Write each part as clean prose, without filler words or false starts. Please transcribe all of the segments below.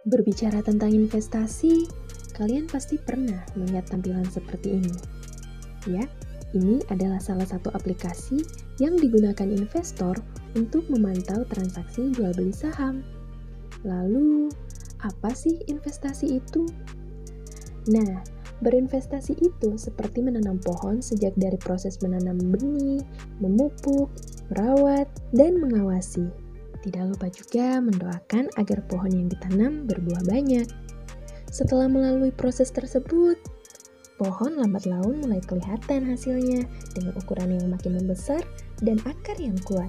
Berbicara tentang investasi, kalian pasti pernah melihat tampilan seperti ini. Ya, ini adalah salah satu aplikasi yang digunakan investor untuk memantau transaksi jual beli saham. Lalu, apa sih investasi itu? Nah, berinvestasi itu seperti menanam pohon sejak dari proses menanam benih, memupuk, merawat, dan mengawasi. Tidak lupa juga mendoakan agar pohon yang ditanam berbuah banyak. Setelah melalui proses tersebut, pohon lambat laun mulai kelihatan hasilnya dengan ukuran yang makin membesar dan akar yang kuat.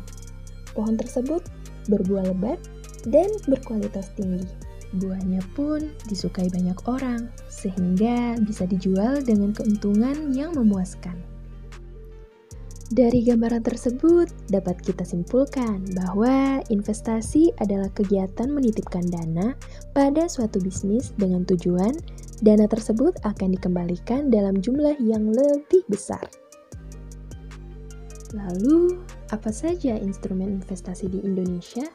Pohon tersebut berbuah lebat dan berkualitas tinggi. Buahnya pun disukai banyak orang, sehingga bisa dijual dengan keuntungan yang memuaskan. Dari gambaran tersebut, dapat kita simpulkan bahwa investasi adalah kegiatan menitipkan dana pada suatu bisnis dengan tujuan dana tersebut akan dikembalikan dalam jumlah yang lebih besar. Lalu, apa saja instrumen investasi di Indonesia?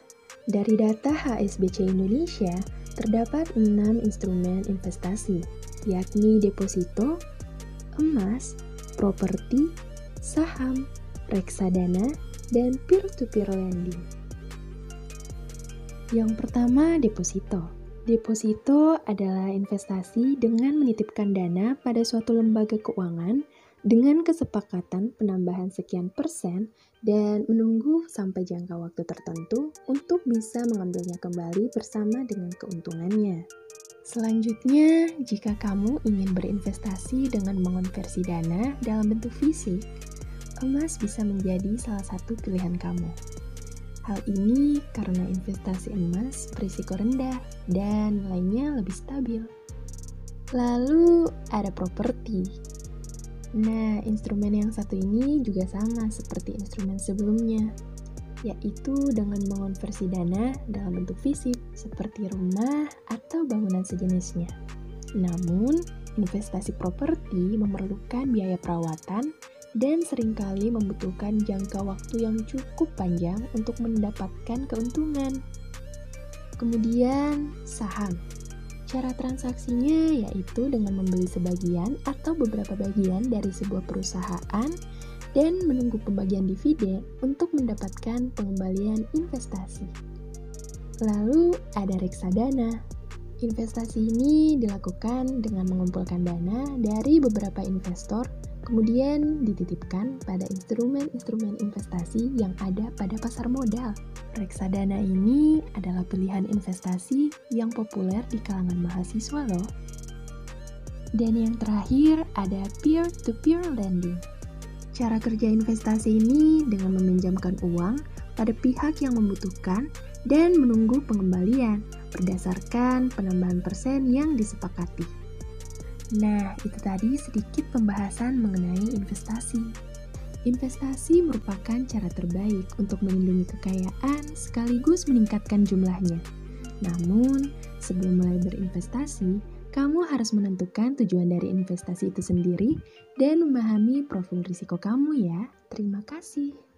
Dari data HSBC Indonesia, terdapat 6 instrumen investasi, yakni deposito, emas, properti, saham, reksadana, dan peer-to-peer lending. Yang pertama, deposito. Deposito adalah investasi dengan menitipkan dana pada suatu lembaga keuangan dengan kesepakatan penambahan sekian persen dan menunggu sampai jangka waktu tertentu untuk bisa mengambilnya kembali bersama dengan keuntungannya. Selanjutnya, jika kamu ingin berinvestasi dengan mengonversi dana dalam bentuk fisik, emas bisa menjadi salah satu pilihan kamu. Hal ini karena investasi emas berisiko rendah dan nilainya lebih stabil. Lalu ada properti. Nah, instrumen yang satu ini juga sama seperti instrumen sebelumnya, yaitu dengan mengonversi dana dalam bentuk fisik seperti rumah atau bangunan sejenisnya. Namun, investasi properti memerlukan biaya perawatan dan seringkali membutuhkan jangka waktu yang cukup panjang untuk mendapatkan keuntungan. Kemudian, saham. Cara transaksinya yaitu dengan membeli sebagian atau beberapa bagian dari sebuah perusahaan dan menunggu pembagian dividen untuk mendapatkan pengembalian investasi. Lalu ada reksadana. Investasi ini dilakukan dengan mengumpulkan dana dari beberapa investor, kemudian dititipkan pada instrumen-instrumen investasi yang ada pada pasar modal. Reksadana ini adalah pilihan investasi yang populer di kalangan mahasiswa loh. Dan yang terakhir ada peer-to-peer lending. Cara kerja investasi ini dengan meminjamkan uang pada pihak yang membutuhkan dan menunggu pengembalian berdasarkan penambahan persen yang disepakati. Nah, itu tadi sedikit pembahasan mengenai investasi. Investasi merupakan cara terbaik untuk melindungi kekayaan sekaligus meningkatkan jumlahnya. Namun, sebelum mulai berinvestasi, kamu harus menentukan tujuan dari investasi itu sendiri dan memahami profil risiko kamu ya. Terima kasih.